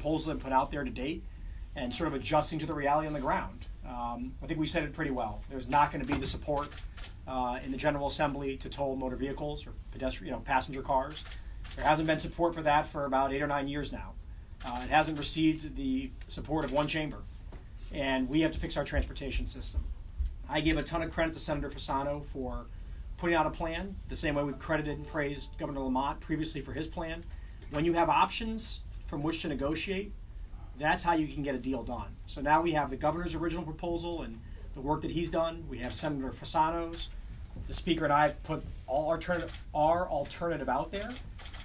proposals that have put out there to date and sort of adjusting to the reality on the ground. I think we said it pretty well. There's not going to be the support in the General Assembly to toll motor vehicles or passenger cars. There hasn't been support for that for about 8 or 9 years now. It hasn't received the support of one chamber, and we have to fix our transportation system. I give a ton of credit to Senator Fasano for putting out a plan, the same way we've credited and praised Governor Lamont previously for his plan. When you have options from which to negotiate, that's how you can get a deal done. So now we have the governor's original proposal and the work that he's done. We have Senator Fasano's. The Speaker and I have put our alternative out there.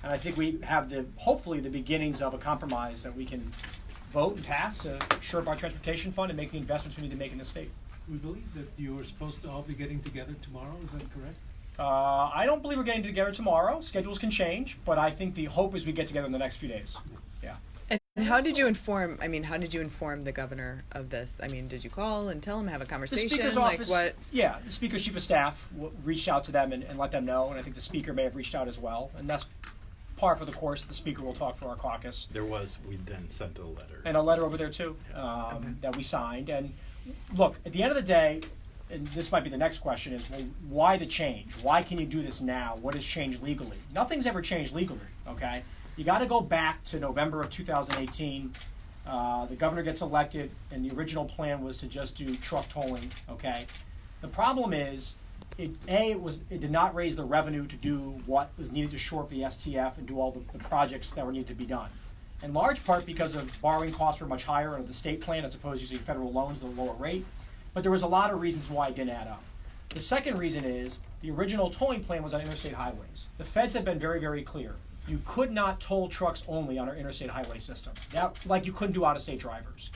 And I think we have hopefully the beginnings of a compromise that we can vote and pass to shore up our transportation fund and make the investments we need to make in the state. We believe that you are supposed to all be getting together tomorrow. Is that correct? I don't believe we're getting together tomorrow. Schedules can change, but I think the hope is we get together in the next few days. Yeah. And how did you inform? How did you inform the governor of this? Did you call and tell him, have a conversation? The Speaker's office, yeah, the Speaker's chief of staff reached out to them and let them know, and I think the Speaker may have reached out as well, and that's par for the course. The Speaker will talk for our caucus. We then sent a letter. And a letter over there too, that we signed. And look, at the end of the day, and this might be the next question, is well, why the change? Why can you do this now? What has changed legally? Nothing's ever changed legally, okay? You got to go back to November of 2018. The governor gets elected, and the original plan was to just do truck tolling, okay? The problem is, it did not raise the revenue to do what was needed to shore up the STF and do all the projects that were needed to be done. In large part because of borrowing costs were much higher under the state plan as opposed to using federal loans at a lower rate. But there was a lot of reasons why it didn't add up. The second reason is the original tolling plan was on interstate highways. The feds have been very, very clear. You could not toll trucks only on our interstate highway system. That, like you couldn't do out-of-state drivers.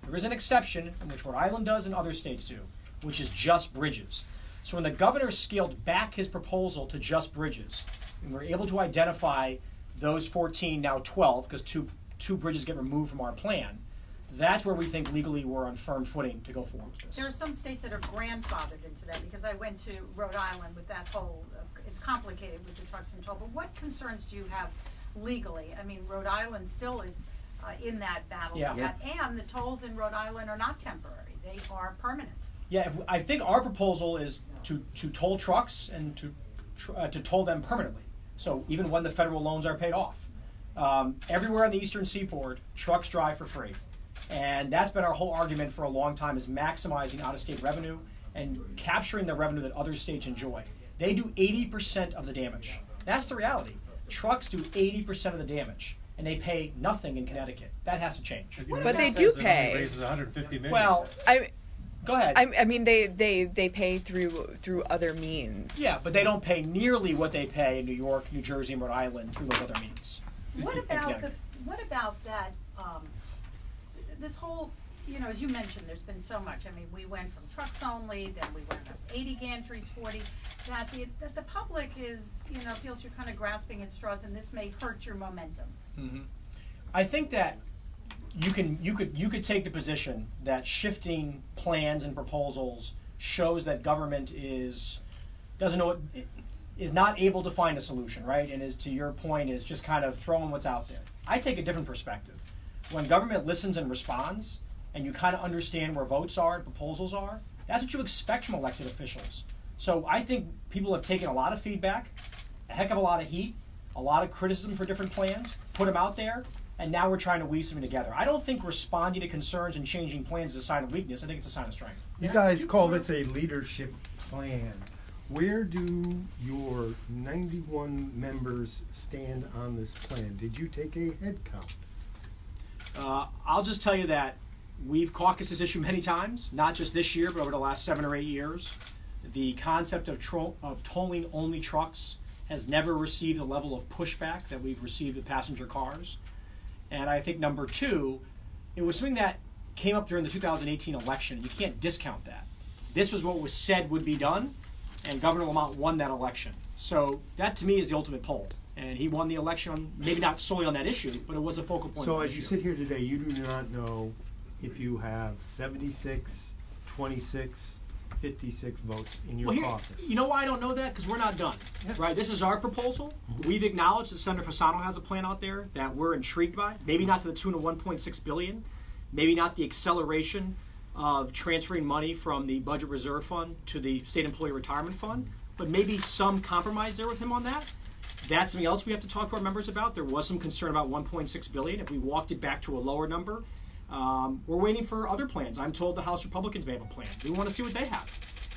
There is an exception, in which Rhode Island does and other states do, which is just bridges. So when the governor scaled back his proposal to just bridges, and we're able to identify those 14, now 12, because two bridges get removed from our plan, that's where we think legally we're on firm footing to go forward with this. There are some states that are grandfathered into that, because I went to Rhode Island with that whole, it's complicated with the trucks and toll, but what concerns do you have legally? Rhode Island still is in that battle. Yeah. And the tolls in Rhode Island are not temporary, they are permanent. Yeah, I think our proposal is to toll trucks and to toll them permanently. So even when the federal loans are paid off. Everywhere on the eastern seaboard, trucks drive for free. And that's been our whole argument for a long time, is maximizing out-of-state revenue and capturing the revenue that other states enjoy. They do 80% of the damage. That's the reality. Trucks do 80% of the damage, and they pay nothing in Connecticut. That has to change. But they do pay. It raises $150 million. Well, go ahead. They pay through other means. Yeah, but they don't pay nearly what they pay in New York, New Jersey, and Rhode Island through those other means. What about that? This whole, as you mentioned, there's been so much. We went from trucks only, then we went up 80 gantries, 40. That the public is, feels you're kind of grasping at straws, and this may hurt your momentum. Mm-hmm. I think that you could take the position that shifting plans and proposals shows that government is not able to find a solution, right? And is, to your point, is just kind of throwing what's out there. I take a different perspective. When government listens and responds, and you kind of understand where votes are and proposals are, that's what you expect from elected officials. So I think people have taken a lot of feedback, a heck of a lot of heat, a lot of criticism for different plans, put them out there, and now we're trying to weave something together. I don't think responding to concerns and changing plans is a sign of weakness. I think it's a sign of strength. You guys call this a leadership plan. Where do your 91 members stand on this plan? Did you take a head count? I'll just tell you that we've caucused this issue many times, not just this year, but over the last 7 or 8 years. The concept of tolling only trucks has never received the level of pushback that we've received with passenger cars. And I think number two, it was something that came up during the 2018 election. You can't discount that. This was what was said would be done, and Governor Lamont won that election. So that to me is the ultimate poll. And he won the election, maybe not solely on that issue, but it was a focal point. So as you sit here today, you do not know if you have 76, 26, 56 votes in your Well, here, caucus. you know why I don't know that? Because we're not done, right? This is our proposal. We've acknowledged that Senator Fasano has a plan out there that we're intrigued by. Maybe not to the tune of $1.6 billion. Maybe not the acceleration of transferring money from the budget reserve fund to the state employee retirement fund, but maybe some compromise there with him on that. That's something else we have to talk to our members about. There was some concern about $1.6 billion. If we walked it back to a lower number, we're waiting for other plans. I'm told the House Republicans may have a plan. We want to see what they have.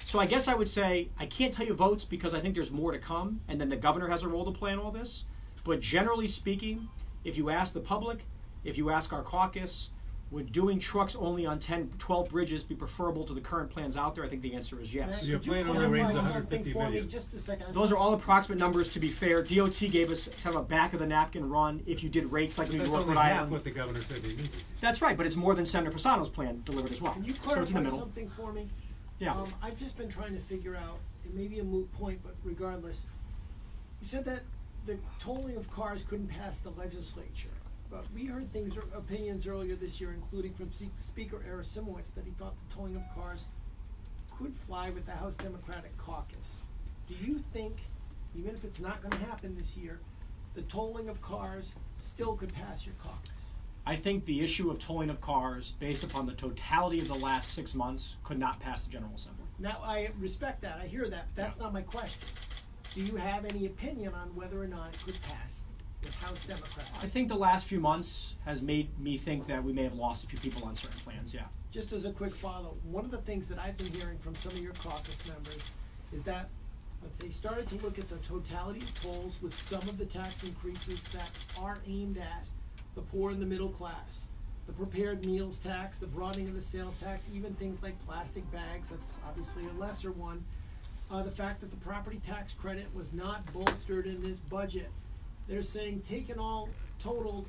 So I guess I would say I can't tell you votes because I think there's more to come, and then the governor has a role to play in all this. But generally speaking, if you ask the public, if you ask our caucus, would doing trucks only on 10, 12 bridges be preferable to the current plans out there? I think the answer is yes. So your Could you plan only raises clarify 150 something for me, million. just a second? Those are all approximate numbers, to be fair. DOT gave us kind of a back of the napkin run if you did rates like But New that's York, only Rhode half Island. what the governor said they needed. That's right, but it's more than Senator Fasano's plan delivered as well. Can you So it's in the clarify middle. something for me? Yeah. I've just been trying to figure out, it may be a moot point, but regardless, you said that the tolling of cars couldn't pass the legislature. But we heard opinions earlier this year, including from Speaker Arasimowicz, that he thought the tolling of cars could fly with the House Democratic caucus. Do you think, even if it's not gonna happen this year, the tolling of cars still could pass your caucus? I think the issue of tolling of cars, based upon the totality of the last 6 months, could not pass the General Assembly. Now, I respect that, I hear that, but that's not my question. Do you have any opinion on whether or not it could pass with House Democrats? I think the last few months has made me think that we may have lost a few people on certain plans, yeah. Just as a quick follow, one of the things that I've been hearing from some of your caucus members is that if they started to look at the totality of tolls with some of the tax increases that are aimed at the poor and the middle class, the prepared meals tax, the broadening of the sales tax, even things like plastic bags, that's obviously a lesser one, the fact that the property tax credit was not bolstered in this budget. They're saying, taken all totaled,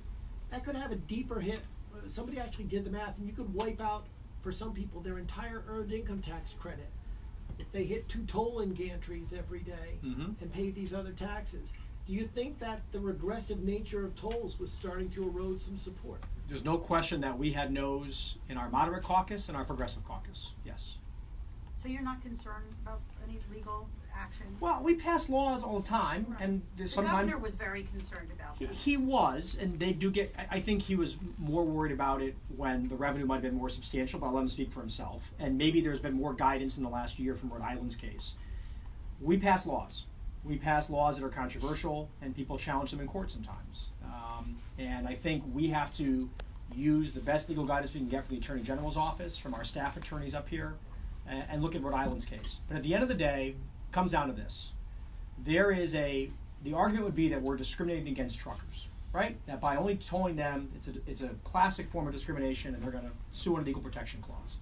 that could have a deeper hit. Somebody actually did the math, and you could wipe out, for some people, their entire earned income tax credit if they hit 2 tolling gantries every day and paid these other taxes. Do you think that the regressive nature of tolls was starting to erode some support? There's no question that we had no's in our moderate caucus and our progressive caucus, yes. So you're not concerned about any legal action? Well, we pass laws all the time, Right. and there's The sometimes... governor was very concerned about that. He was, and they do get. I think he was more worried about it when the revenue might have been more substantial, but I'll let him speak for himself. And maybe there's been more guidance in the last year from Rhode Island's case. We pass laws. We pass laws that are controversial, and people challenge them in court sometimes. And I think we have to use the best legal guidance we can get from the Attorney General's office, from our staff attorneys up here, and look at Rhode Island's case. But at the end of the day, it comes down to this. The argument would be that we're discriminating against truckers, right? That by only tolling them, it's a classic form of discrimination, and they're going to sue under the Equal Protection Clause.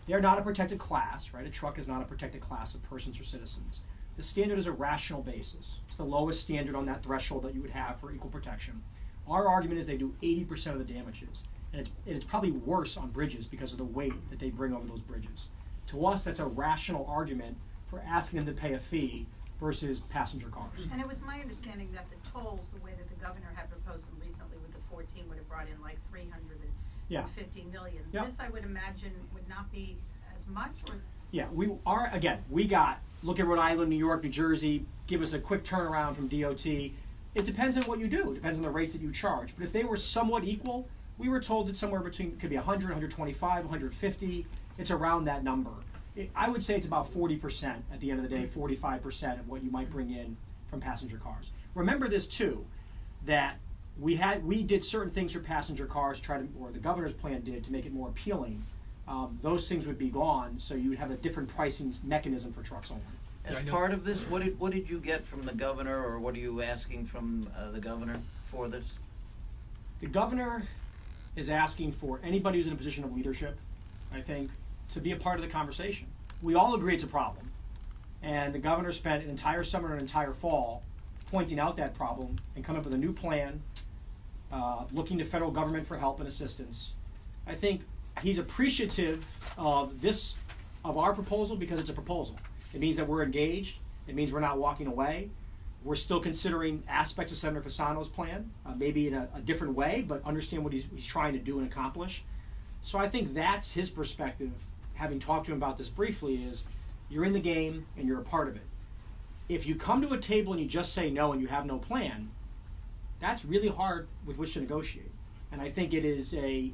They're not a protected class, right? A truck is not a protected class of persons or citizens. The standard is a rational basis. It's the lowest standard on that threshold that you would have for equal protection. Our argument is they do 80% of the damages, and it's probably worse on bridges because of the weight that they bring over those bridges. To us, that's a rational argument for asking them to pay a fee versus passenger cars. And it was my understanding that the tolls, the way that the governor had proposed them recently with the 14, would have brought in like 350 million. Yeah. This, I would imagine, would not be as much, or is, Yeah, look at Rhode Island, New York, New Jersey, give us a quick turnaround from DOT. It depends on what you do. It depends on the rates that you charge. But if they were somewhat equal, we were told that somewhere between, could be 100, 125, 150. It's around that number. I would say it's about 40% at the end of the day, 45% of what you might bring in from passenger cars. Remember this too, that we did certain things for passenger cars, or the governor's plan did, to make it more appealing. Those things would be gone, so you would have a different pricing mechanism for trucks only. As part of this, what did you get from the governor, or what are you asking from the governor for this? The governor is asking for anybody who's in a position of leadership, I think, to be a part of the conversation. We all agree it's a problem, and the governor spent an entire summer and an entire fall pointing out that problem and coming up with a new plan, looking to federal government for help and assistance. I think he's appreciative of our proposal because it's a proposal. It means that we're engaged. It means we're not walking away. We're still considering aspects of Senator Fasano's plan, maybe in a different way, but understand what he's trying to do and accomplish. So I think that's his perspective, having talked to him about this briefly, is you're in the game and you're a part of it. If you come to a table and you just say no and you have no plan, that's really hard with which to negotiate. And I think it is a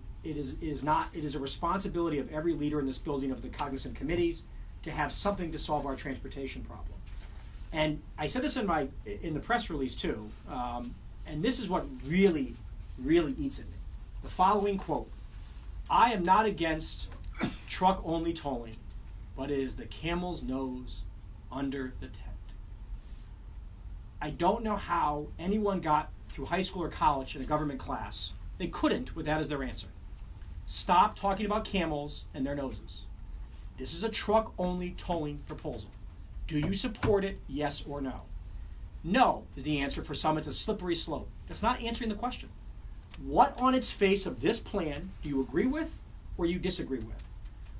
responsibility of every leader in this building, of the cognizant committees, to have something to solve our transportation problem. And I said this in the press release too, and this is what really, really eats at me. The following quote: "I am not against truck-only tolling, but it is the camel's nose under the tent." I don't know how anyone got through high school or college in a government class. They couldn't with that as their answer. Stop talking about camels and their noses. This is a truck-only tolling proposal. Do you support it, yes or no? No is the answer. For some, it's a slippery slope. That's not answering the question. What on its face of this plan do you agree with or you disagree with?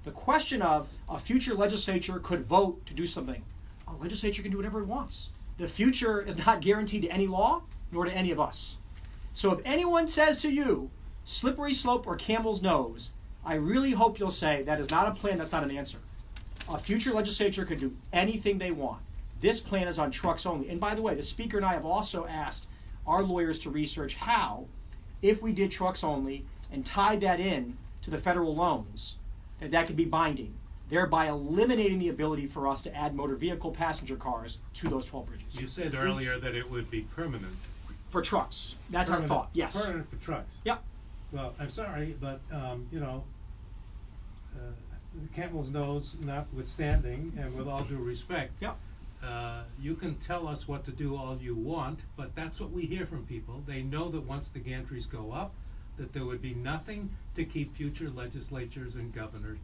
The question of a future legislature could vote to do something. A legislature can do whatever it wants. The future is not guaranteed to any law, nor to any of us. So if anyone says to you, slippery slope or camel's nose, I really hope you'll say that is not a plan, that's not an answer. A future legislature could do anything they want. This plan is on trucks only. And by the way, the Speaker and I have also asked our lawyers to research how, if we did trucks only and tied that in to the federal loans, that could be binding, thereby eliminating the ability for us to add motor vehicle passenger cars to those 12 bridges. You said earlier that it would be permanent. For trucks. That's our thought, yes. Permanent for trucks. Yep. Well, I'm sorry, but, the camel's nose notwithstanding, and with all due respect, Yep. you can tell us what to do all you want, but that's what we hear from people. They know that once the gantries go up, that there would be nothing to keep future legislatures and governors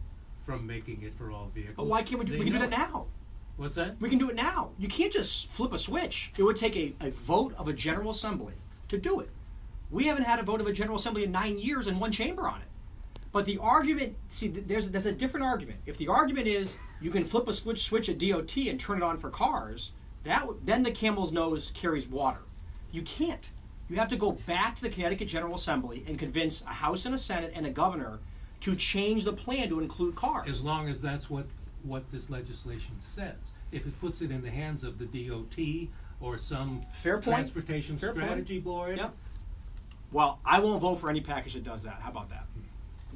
from making it for all vehicles. But why can't we do, They we can do know that it. now? What's that? We can do it now. You can't just flip a switch. It would take a vote of a General Assembly to do it. We haven't had a vote of a General Assembly in 9 years and one chamber on it. But the argument, see, there's a different argument. If the argument is you can flip a switch at DOT and turn it on for cars, then the camel's nose carries water. You can't. You have to go back to the Connecticut General Assembly and convince a House and a Senate and a governor to change the plan to include cars. As long as that's what this legislation says. If it puts it in the hands of the DOT or some Fair point. transportation Fair point. strategy board. Yep. Well, I won't vote for any package that does that. How about that?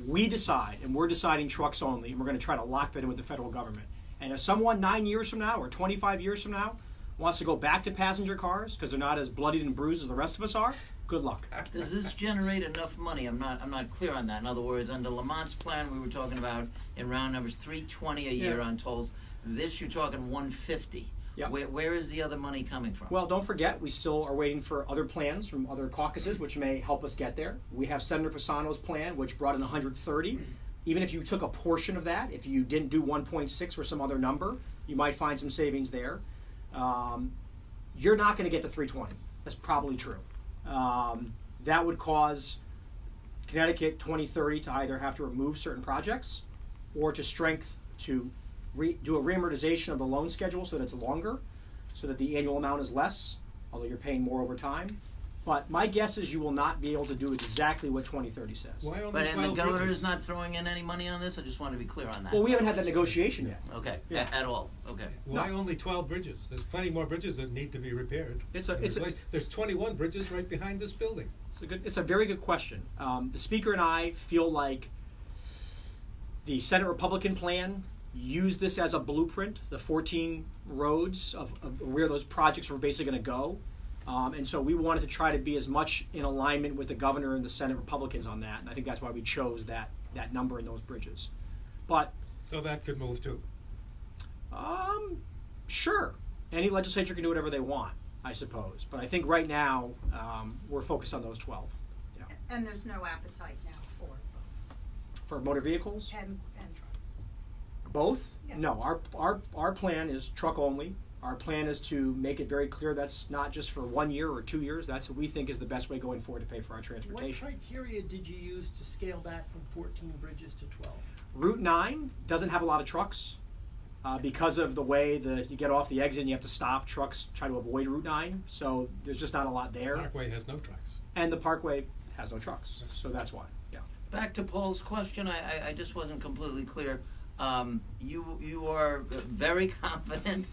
We decide, and we're deciding trucks only, and we're going to try to lock that in with the federal government. And if someone 9 years from now or 25 years from now wants to go back to passenger cars because they're not as bloodied and bruised as the rest of us are, good luck. Does this generate enough money? I'm not clear on that. In other words, under Lamont's plan, we were talking about in round numbers $320 a year Yeah. on tolls. This you're talking $150. Yeah. Where is the other money coming from? Well, don't forget, we still are waiting for other plans from other caucuses, which may help us get there. We have Senator Fasano's plan, which brought in 130. Even if you took a portion of that, if you didn't do 1.6 or some other number, you might find some savings there. You're not going to get to 320. That's probably true. That would cause Connecticut 2030 to either have to remove certain projects or to do a reamortization of the loan schedule so that it's longer, so that the annual amount is less, although you're paying more over time. But my guess is you will not be able to do exactly what 2030 says. Why only But and the 12 governor bridges? is not throwing in any money on this? I just want to be clear on that. Well, we haven't had that negotiation yet. Okay, Yeah. at all. Okay. Why only 12 bridges? There's plenty more bridges that need to be repaired. There's 21 bridges right behind this building. It's a very good question. The Speaker and I feel like the Senate Republican plan used this as a blueprint, the 14 roads of where those projects were basically going to go. And so we wanted to try to be as much in alignment with the governor and the Senate Republicans on that. And I think that's why we chose that number in those bridges. But So that could move too. sure, any legislature can do whatever they want, I suppose. But I think right now we're focused on those 12. Yeah. And there's no appetite now For motor vehicles? and trucks. Both? Yeah. No, our plan is truck only. Our plan is to make it very clear that's not just for 1 year or 2 years. That's what we think is the best way going forward to pay for our What transportation. criteria did you use to scale back from 14 bridges to 12? Route 9 doesn't have a lot of trucks because of the way you get off the exit and you have to stop. Trucks try to avoid Route 9, so there's just not a lot there. Parkway has no trucks. And the Parkway has no trucks, so that's why. Yeah. Back to Paul's question, I just wasn't completely clear. You are very confident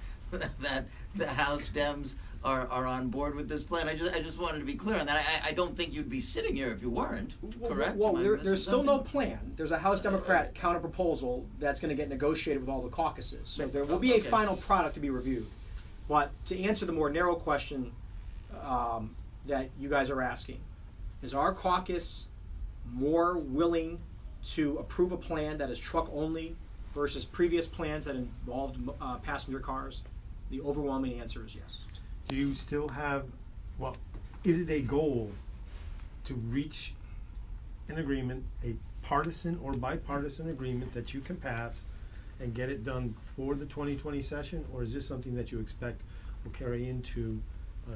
that the House Dems are on board with this plan. I just wanted to be clear on that. I don't think you'd be sitting here if you weren't. Correct? Well, Am I there's missing still no something? plan. There's a House Democrat counter proposal that's going to get negotiated with all the caucuses. So there will be a Okay. final product to be reviewed. But to answer the more narrow question that you guys are asking, is our caucus more willing to approve a plan that is truck only versus previous plans that involved passenger cars? The overwhelming answer is yes. Do you still have, well, is it a goal to reach an agreement, a partisan or bipartisan agreement that you can pass and get it done for the 2020 session, or is this something that you expect will carry into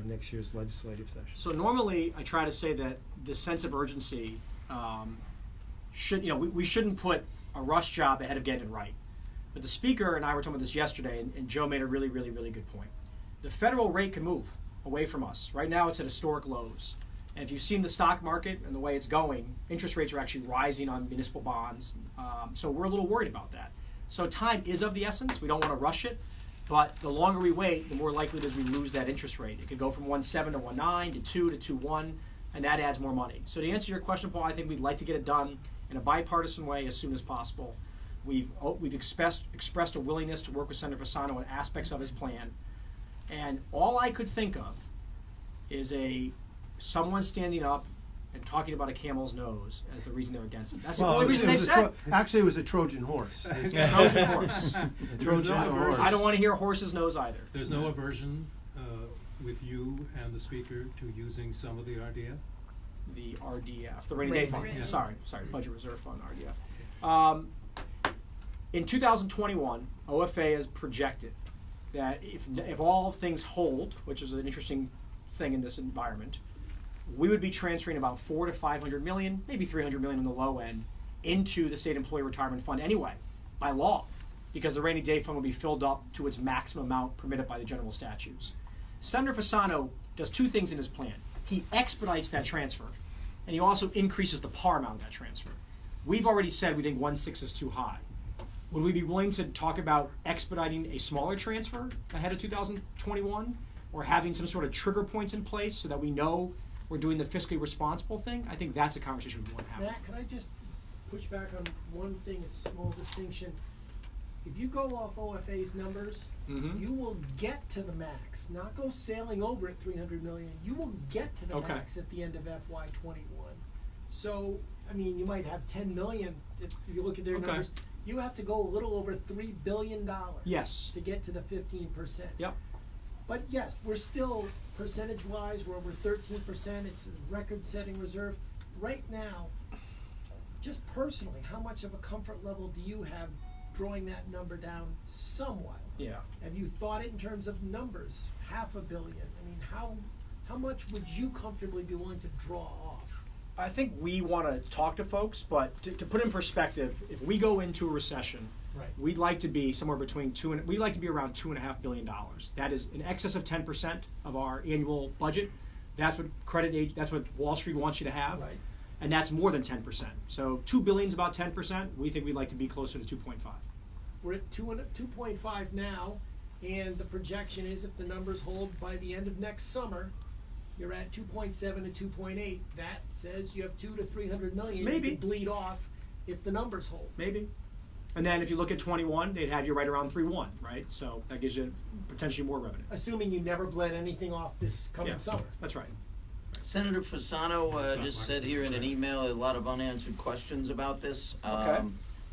next year's legislative session? So normally, I try to say that the sense of urgency we shouldn't put a rush job ahead of getting it right. But the speaker and I were talking about this yesterday, and Joe made a really, really, really good point. The federal rate can move away from us. Right now, it's at historic lows. And if you've seen the stock market and the way it's going, interest rates are actually rising on municipal bonds. So we're a little worried about that. So time is of the essence. We don't want to rush it. But the longer we wait, the more likely it is we lose that interest rate. It could go from 1.7 to 1.9 to 2 to 2.1, and that adds more money. So to answer your question, Paul, I think we'd like to get it done in a bipartisan way as soon as possible. We've expressed a willingness to work with Senator Fasano on aspects of his plan. And all I could think of is someone standing up and talking about a camel's nose as the reason they're against it. That's the only reason they've said. Actually, it was a Trojan horse. Trojan horse. A Trojan horse. I don't want to hear a horse's nose either. There's no aversion with you and the speaker to using some of the RDF? The RDF, the rainy day fund. Rainy. Sorry, Budget Reserve Fund, RDF. In 2021, OFA has projected that if all things hold, which is an interesting thing in this environment, we would be transferring about $400 to $500 million, maybe $300 million on the low end, into the state employee retirement fund anyway, by law, because the rainy day fund will be filled up to its maximum amount permitted by the general statutes. Senator Fasano does two things in his plan. He expedites that transfer, and he also increases the par amount of that transfer. We've already said we think 1.6 is too high. Would we be willing to talk about expediting a smaller transfer ahead of 2021, or having some sort of trigger points in place so that we know we're doing the fiscally responsible thing? I think that's a conversation we want to have. Matt, can I just push back on one thing, it's a small distinction. If you go off OFA's numbers, Mhm. you will get to the max, not go sailing over at 300 million. You will get to the Okay. max at the end of FY21. So, I mean, you might have 10 million. If you look at their Okay. numbers, you have to go a little over $3 billion Yes. to get to the 15%. Yep. But yes, we're still, percentage-wise, we're over 13%. It's a record-setting reserve. Right now, just personally, how much of a comfort level do you have drawing that number down somewhat? Yeah. Have you thought it in terms of numbers? $500 million? I mean, how much would you comfortably be willing to draw off? I think we want to talk to folks, but to put in perspective, if we go into a recession, Right. we'd like to be somewhere between we'd like to be around $2.5 billion. That is in excess of 10% of our annual budget. That's what that's what Wall Street wants you to have, Right. and that's more than 10%. So $2 billion is about 10%. We think we'd like to be closer to 2.5. We're at 2.5 now, and the projection is if the numbers hold by the end of next summer, you're at 2.7 to 2.8. That says you have 200 to 300 million Maybe. you could bleed off if the numbers hold. Maybe. And then if you look at 21, they'd have you right around 3.1, right? So that gives you potentially more revenue. Assuming you never bled anything off this coming Yeah, summer. that's right. Senator Fasano That's not just my- said here in an email a lot of unanswered questions about this. Okay.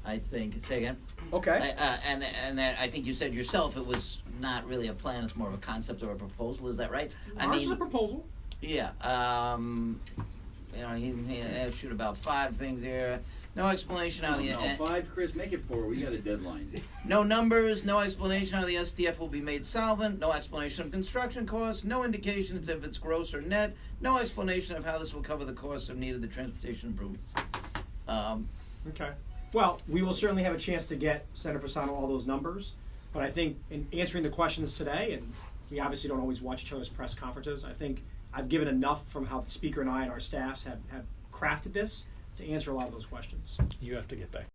I think, say again? Okay. And that I think you said yourself it was not really a plan, it's more of a concept or a proposal, is that right? Ours is a proposal. Yeah, he asked you about 5 things here. No explanation how the No, 5, Chris, make it 4. We got a deadline. no numbers, no explanation how the STF will be made solvent, no explanation of construction costs, no indication as if it's gross or net, no explanation of how this will cover the costs of needed the transportation improvements. Okay. Well, we will certainly have a chance to get Senator Fasano all those numbers, but I think in answering the questions today, and we obviously don't always watch each other's press conferences, I think I've given enough from how the speaker and I and our staffs have crafted this to answer a lot of those questions. You have to get back